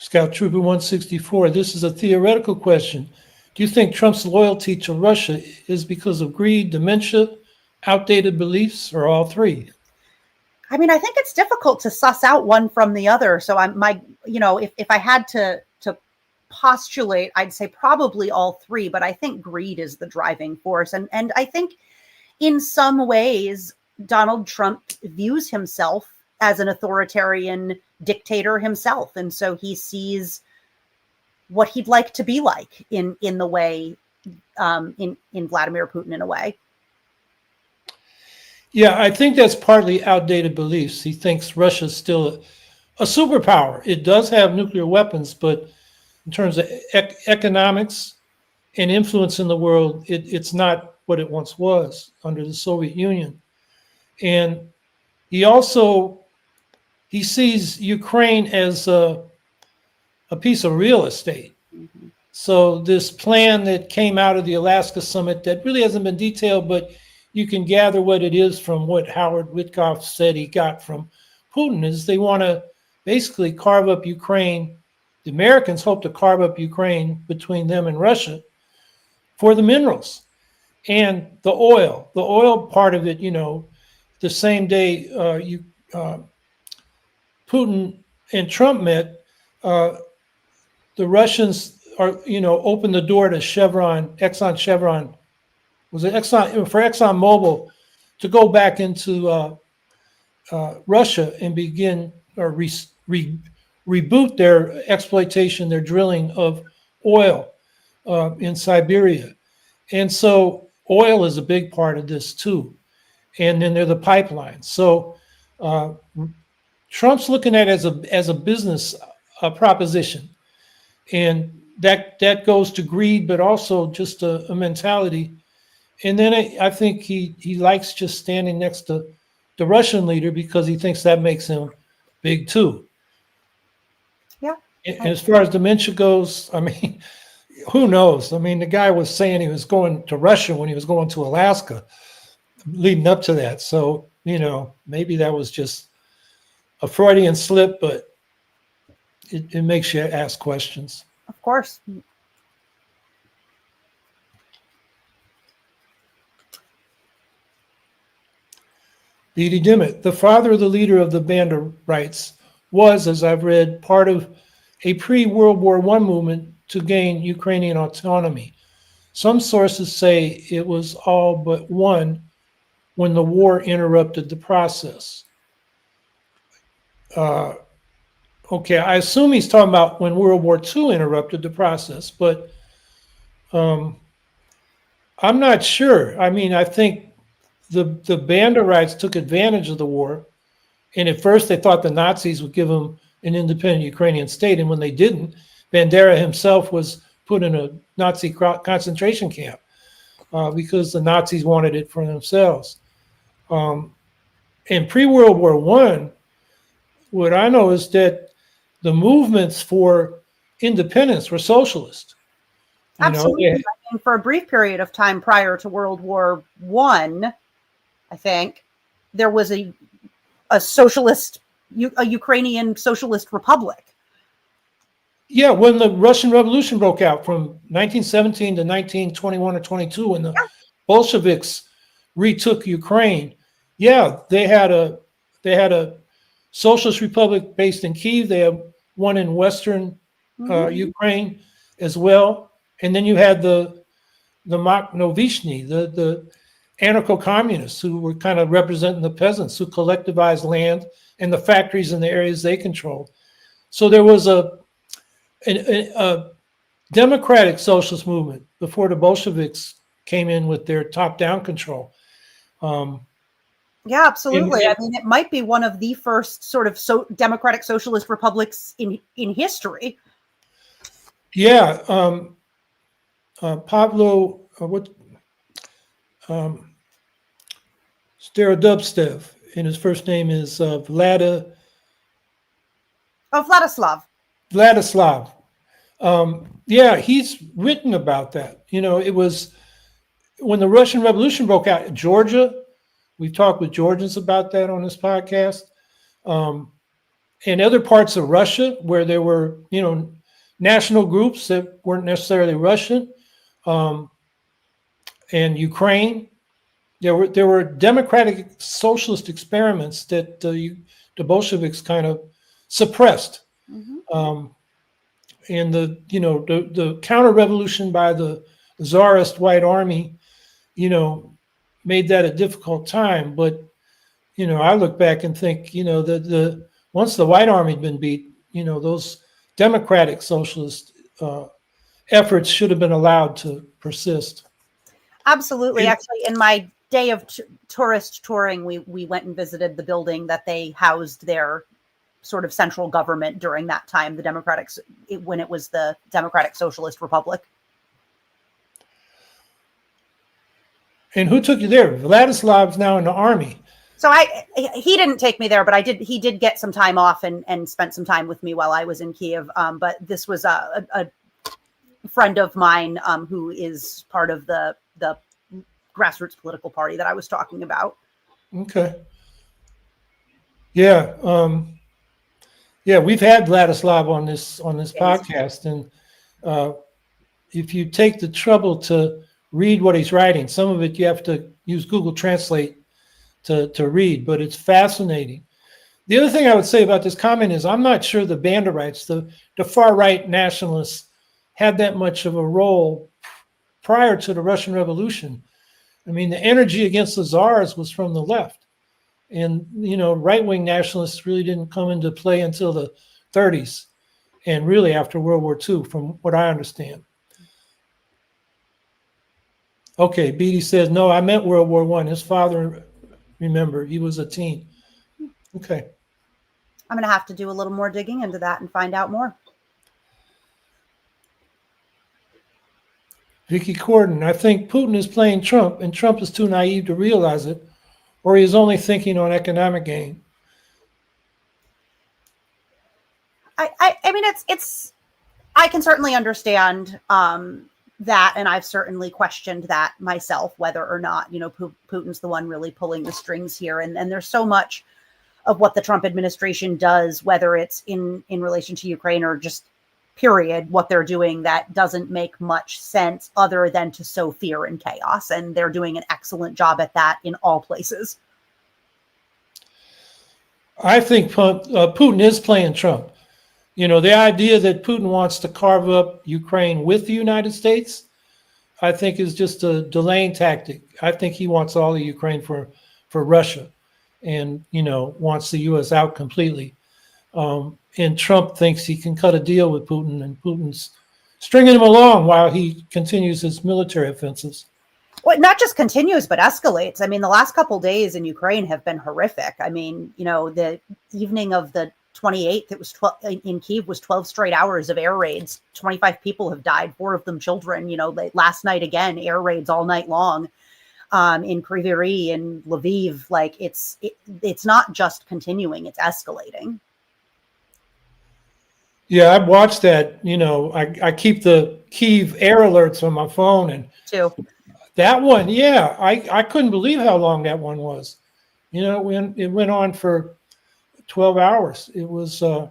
Scout Trooper 164, this is a theoretical question. Do you think Trump's loyalty to Russia is because of greed, dementia, outdated beliefs, or all three? I mean, I think it's difficult to suss out one from the other. So if I had to postulate, I'd say probably all three, but I think greed is the driving force. And I think in some ways, Donald Trump views himself as an authoritarian dictator himself. And so he sees what he'd like to be like in the way, in Vladimir Putin, in a way. Yeah, I think that's partly outdated beliefs. He thinks Russia's still a superpower. It does have nuclear weapons, but in terms of economics and influence in the world, it's not what it once was under the Soviet Union. And he sees Ukraine as a piece of real estate. Mm-hmm. So this plan that came out of the Alaska summit that really hasn't been detailed, but you can gather what it is from what Howard Witkoff said he got from Putin, is they want to basically carve up Ukraine. The Americans hope to carve up Ukraine between them and Russia for the minerals and the oil. The oil part of it, the same day Putin and Trump met, the Russians opened the door to Exxon. Was it ExxonMobil to go back into Russia and begin or reboot their exploitation, their drilling of oil in Siberia. And so oil is a big part of this too. And then there are the pipelines. So Trump's looking at it as a business proposition. And that goes to greed, but also just a mentality. And then I think he likes just standing next to the Russian leader because he thinks that makes him big too. Yeah. And as far as dementia goes, I mean, who knows? I mean, the guy was saying he was going to Russia when he was going to Alaska leading up to that. So, maybe that was just a Freudian slip, but it makes you ask questions. Of course. Didi Dimmitt, the father of the leader of the Banda rights, was, as I've read, part of a pre-World War I movement to gain Ukrainian autonomy. Some sources say it was all but won when the war interrupted the process. Okay, I assume he's talking about when World War II interrupted the process, but I'm not sure. I mean, I think the Banda rights took advantage of the war, and at first they thought the Nazis would give them an independent Ukrainian state, and when they didn't, Bandera himself was put in a Nazi concentration camp because the Nazis wanted it for themselves. In pre-World War I, what I know is that the movements for independence were socialist. Absolutely. I mean, for a brief period of time prior to World War I think there was a socialist, a Ukrainian socialist republic. Yeah, when the Russian Revolution broke out from 1917 to 1921 or 22, when the Bolsheviks retook Ukraine, they had a socialist republic based in Kyiv. They had one in western Ukraine as well, and then you had the Makhnovishny, the anarcho-communists who were kind of representing the peasants who collectivized land and the factories in the areas they controlled. So there was a democratic socialist movement before the Bolsheviks came in with their top-down control. Yeah, absolutely. And- I mean, it might be one of the first sort of democratic socialist republics in history. Yeah, Pavlo, um, Starodubstev, and his first name is Oh, Vladislav. Yeah, he's written about that. It was when the Russian Revolution broke out in Georgia. We've talked with Georgians about that on this podcast. In other parts of Russia where there were, national groups that weren't necessarily Russian, and Ukraine, there were democratic socialist experiments that the Bolsheviks kind of suppressed. Mm-hmm. And the counter revolution by the Tsarist White Army, made that a difficult time. But I look back and think, the once the White Army had been beat, those democratic socialist efforts should have been allowed to persist. Absolutely. Actually, in my day of tourist touring, we went and visited the building that they housed their sort of central government during that time, when it was the Democratic Socialist Republic. And who took you there? Vladislav's now in the army. So he didn't take me there, but he did get some time off and spent some time with me while I was in Kiev. But this was a friend of mine who is part of the grassroots political party that I was talking about. Okay. Yeah. Yeah, we've had Vladislav on this podcast, and if you take the trouble to read what he's writing, some of it you have to use Google Translate to read, but it's fascinating. The other thing I would say about this comment is I'm not sure the Banderites, the far-right nationalists, had that much of a role prior to the Russian Revolution. I mean, the energy against the Tsars was from the left. And, right-wing nationalists really didn't come into play until the 30s and really after World War II, from what I understand. Okay, Beatty says, no, I meant World War I. His father, remember, he was a teen. Okay. I'm going to have to do a little more digging into that and find out more. Vicky Corden, I think Putin is playing Trump, and Trump is too naive to realize it, or he is only thinking on economic gain. I mean, it's I can certainly understand that, and I've certainly questioned that myself, whether or not, Putin's the one really pulling the strings here. And there's so much of what the Trump administration does, whether it's in relation to Ukraine or just period, what they're doing, that doesn't make much sense other than to sow fear and chaos. And they're doing an excellent job at that in all places. I think Putin is playing Trump. The idea that Putin wants to carve up Ukraine with the United States, I think is just a delaying tactic. I think he wants all of Ukraine for Russia and, wants the U.S. out completely. And Trump thinks he can cut a deal with Putin, and Putin's stringing him along while he continues his military offensives. Well, it not just continues, but escalates. I mean, the last couple of days in Ukraine have been horrific. I mean, the evening of the 28th, it was 12 in Kyiv, was 12 straight hours of air raids. 25 people have died, 4 of them children. Last night again, air raids all night long in Kryvyi Rih and Lviv. Like it's not just continuing; it's escalating. Yeah, I've watched that. I keep the Kyiv air alerts on my phone, and Too. That one, yeah, I couldn't believe how long that one was. It went on for 12 hours. It was, and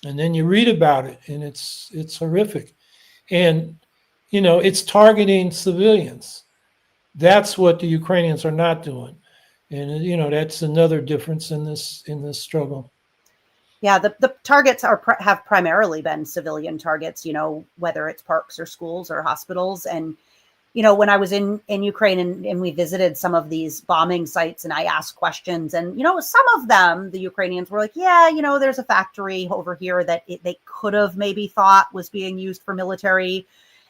then you read about it, and it's horrific. And, it's targeting civilians. That's what the Ukrainians are not doing. And, that's another difference in this struggle. Yeah, the targets have primarily been civilian targets, whether it's parks or schools or hospitals. And when I was in Ukraine and we visited some of these bombing sites and I asked questions, and, some of them, the Ukrainians were like, yeah, there's a factory over here that they could have maybe thought was being used for military.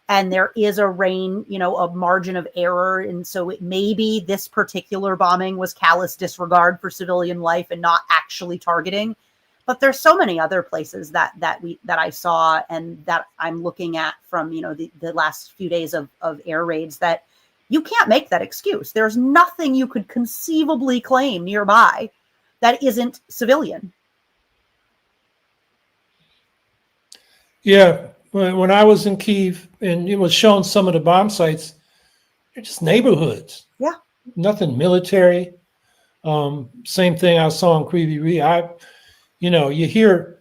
and there is a margin of error. And so maybe this particular bombing was callous disregard for civilian life and not actually targeting. But there's so many other places that I saw and that I'm looking at from, the last few days of air raids that you can't make that excuse. There's nothing you could conceivably claim nearby that isn't civilian. Yeah. When I was in Kyiv and it was showing some of the bomb sites, they're just neighborhoods. Yeah. Nothing military. Same thing I saw in Kryvyi Rih. You hear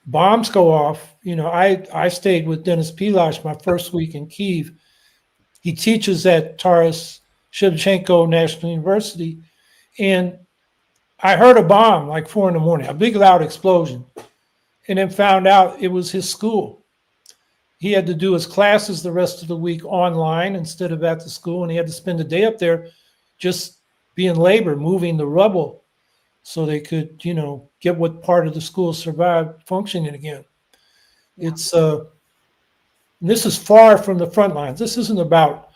bombs go off. I stayed with Dennis Pilash my first week in Kyiv. He teaches at Taras Shevchenko National University. And I heard a bomb like 4 a.m, a big loud explosion. And then found out it was his school. He had to do his classes the rest of the week online instead of at the school. And he had to spend the day up there just being labor, moving the rubble so they could, get what part of the school survived functioning again. Yeah. This is far from the front lines. This isn't about,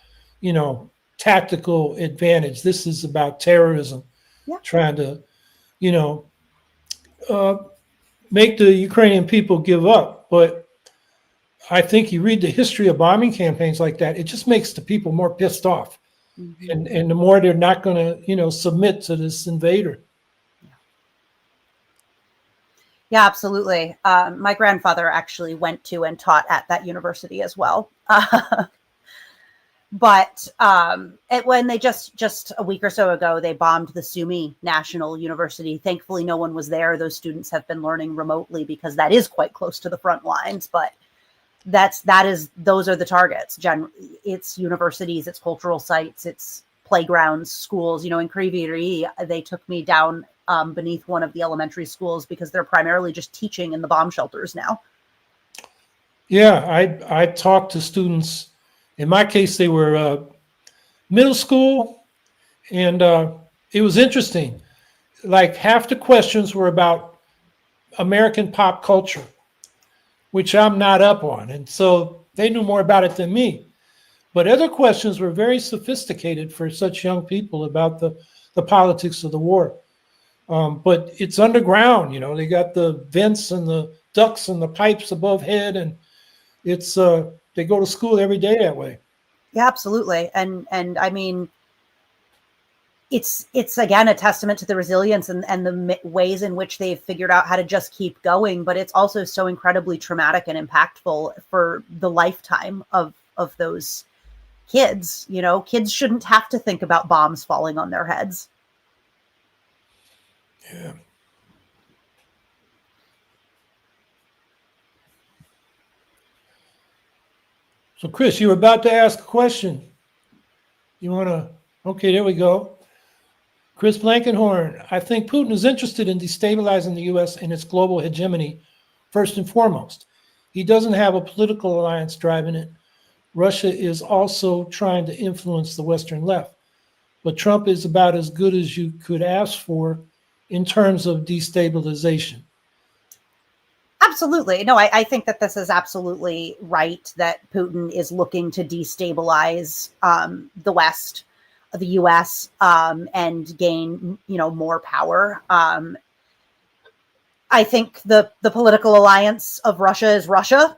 tactical advantage. This is about terrorism, trying to, make the Ukrainian people give up. But I think you read the history of bombing campaigns like that, it just makes the people more pissed off. Mm-hmm. And the more they're not going to, submit to this invader. Yeah, absolutely. My grandfather actually went to and taught at that university as well. But when they just a week or so ago, they bombed the Sumy National University. Thankfully, no one was there. Those students have been learning remotely because that is quite close to the front lines. But those are the targets. It's universities, it's cultural sites, it's playgrounds, schools. In Kryvyi Rih, they took me down beneath one of the elementary schools because they're primarily just teaching in the bomb shelters now. Yeah, I talked to students. In my case, they were middle school, and it was interesting. Like half the questions were about American pop culture, which I'm not up on. And so they knew more about it than me. But other questions were very sophisticated for such young people about the politics of the war. But it's underground, they got the vents and the ducts and the pipes above head, and it's they go to school every day that way. Yeah, absolutely. And I mean, it's again a testament to the resilience and the ways in which they've figured out how to just keep going. But it's also so incredibly traumatic and impactful for the lifetime of those kids. Kids shouldn't have to think about bombs falling on their heads. Yeah. So, Chris, you were about to ask a question. You want to? Okay, there we go. Chris Blankenhorn, I think Putin is interested in destabilizing the U.S. and its global hegemony, first and foremost. He doesn't have a political alliance driving it. Russia is also trying to influence the Western left. But Trump is about as good as you could ask for in terms of destabilization. Absolutely. No, I think that this is absolutely right, that Putin is looking to destabilize the West, the U.S., and gain, more power. I think the political alliance of Russia is Russia.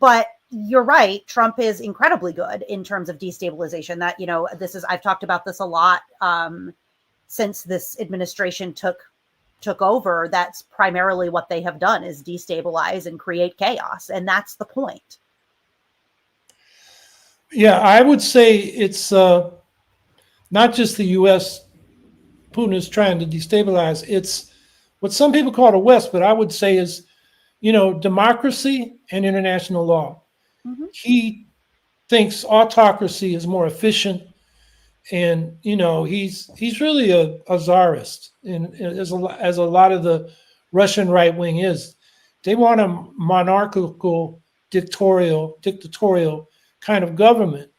But you're right. Trump is incredibly good in terms of destabilization. That, I've talked about this a lot since this administration took over. That's primarily what they have done, is destabilize and create chaos. And that's the point. Yeah, I would say it's not just the U.S. Putin is trying to destabilize. It's what some people call the West, but I would say is, democracy and international law. Mm-hmm. He thinks autocracy is more efficient. And, he's really a czarist, and as a lot of the Russian right wing is. They want a monarchical, dictatorial kind of government.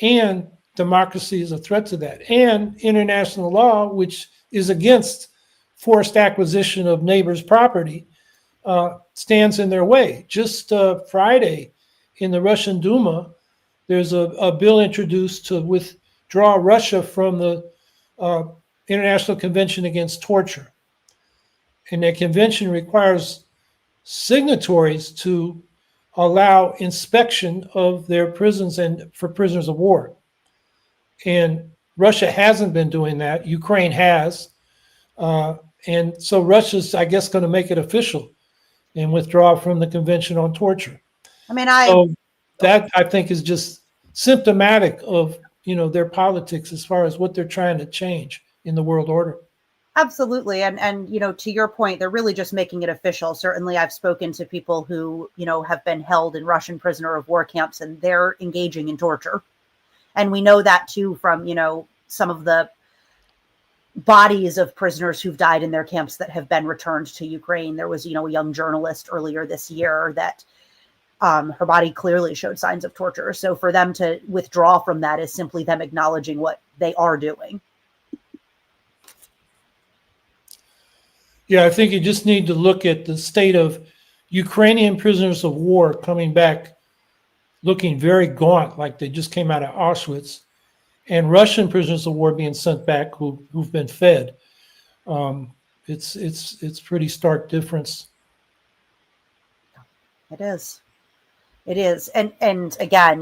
And democracy is a threat to that. And international law, which is against forced acquisition of neighbors' property, stands in their way. Just Friday in the Russian Duma, there's a bill introduced to withdraw Russia from the International Convention Against Torture. And that convention requires signatories to allow inspection of their prisons and for prisoners of war. And Russia hasn't been doing that. Ukraine has. And so Russia's, I guess, going to make it official and withdraw from the Convention on Torture. I mean, So that, I think, is just symptomatic of, their politics as far as what they're trying to change in the world order. Absolutely. And to your point, they're really just making it official. Certainly, I've spoken to people who, have been held in Russian prisoner of war camps, and they're engaging in torture. And we know that, too, from, some of the bodies of prisoners who've died in their camps that have been returned to Ukraine. There was, a young journalist earlier this year that her body clearly showed signs of torture. So for them to withdraw from that is simply them acknowledging what they are doing. Yeah, I think you just need to look at the state of Ukrainian prisoners of war coming back looking very gaunt, like they just came out of Auschwitz, and Russian prisoners of war being sent back who've been fed. It's pretty stark difference. It is. And again,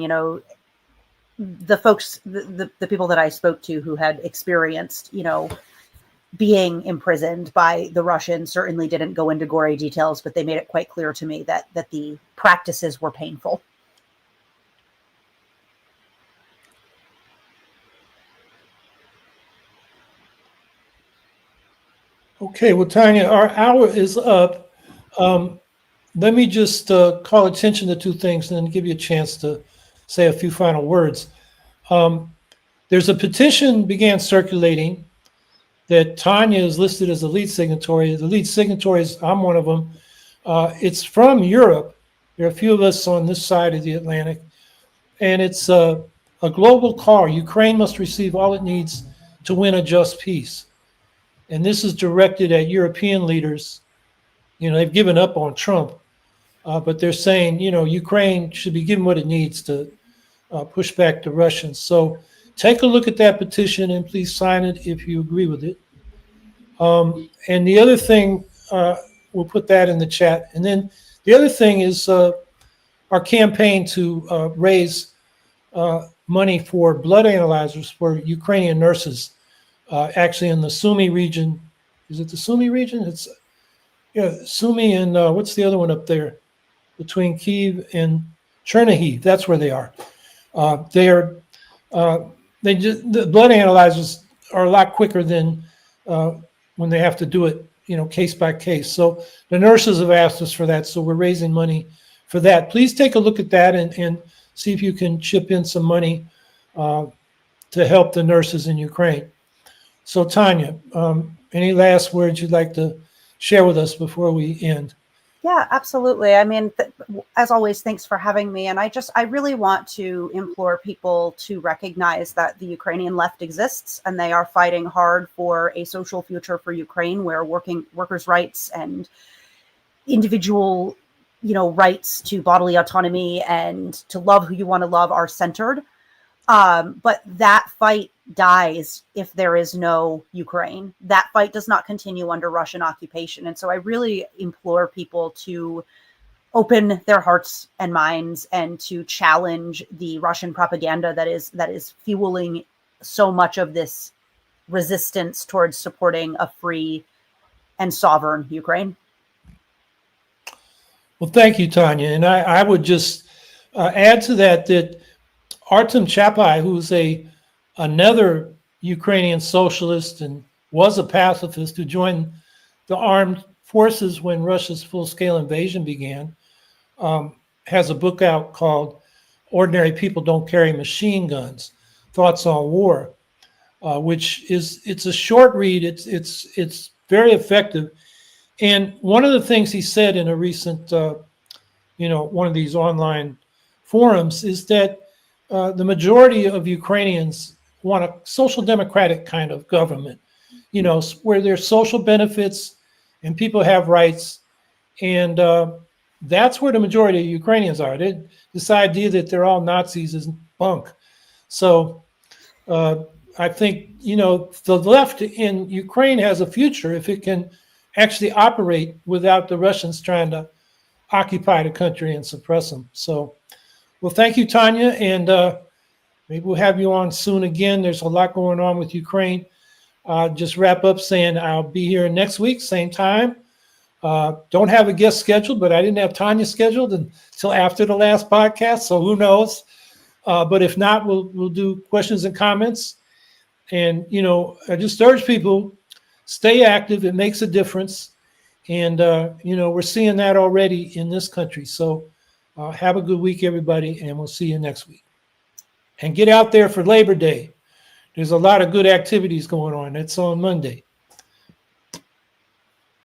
the folks, the people that I spoke to who had experienced, being imprisoned by the Russians certainly didn't go into gory details, but they made it quite clear to me that the practices were painful. Okay, well, Tanya, our hour is up. Let me just call attention to two things and then give you a chance to say a few final words. There's a petition began circulating that Tanya is listed as the lead signatory. The lead signatories, I'm one of them. It's from Europe. There are a few of us on this side of the Atlantic. And it's a global call. Ukraine must receive all it needs to win a just peace. And this is directed at European leaders. They've given up on Trump, but they're saying, Ukraine should be given what it needs to push back the Russians. So take a look at that petition and please sign it if you agree with it. And the other thing, we'll put that in the chat. And then the other thing is our campaign to raise money for blood analyzers for Ukrainian nurses. Actually in the Sumy region. Is it the Sumy region? It's Sumy and what's the other one up there between Kyiv and Chernihiv? That's where they are. The blood analyzers are a lot quicker than when they have to do it, case by case. So the nurses have asked us for that, so we're raising money for that. Please take a look at that and see if you can chip in some money to help the nurses in Ukraine. So Tanya, any last words you'd like to share with us before we end? Yeah, absolutely. I mean, as always, thanks for having me. And I really want to implore people to recognize that the Ukrainian left exists and they are fighting hard for a social future for Ukraine where workers' rights and individual, rights to bodily autonomy and to love who you want to love are centered. But that fight dies if there is no Ukraine. That fight does not continue under Russian occupation. And so I really implore people to open their hearts and minds and to challenge the Russian propaganda that is fueling so much of this resistance towards supporting a free and sovereign Ukraine. Well, thank you, Tanya. And I would just add to that Artem Chapai, who's another Ukrainian socialist and was a pacifist who joined the armed forces when Russia's full-scale invasion began, has a book out called "Ordinary People Don't Carry Machine Guns: Thoughts on War," it's a short read. It's very effective. And one of the things he said in a recent, one of these online forums is that the majority of Ukrainians want a social democratic kind of government, where there's social benefits and people have rights And that's where the majority of Ukrainians are. This idea that they're all Nazis is bunk. So I think, the left in Ukraine has a future if it can actually operate without the Russians trying to occupy the country and suppress them. So, well, thank you, Tanya. And maybe we'll have you on soon again. There's a lot going on with Ukraine. Just wrap up saying I'll be here next week, same time. Don't have a guest scheduled, but I didn't have Tanya scheduled until after the last podcast. So who knows? But if not, we'll do questions and comments. And, I just urge people, stay active. It makes a difference. And, we're seeing that already in this country. So have a good week, everybody, and we'll see you next week. And get out there for Labor Day. There's a lot of good activities going on. It's on Monday.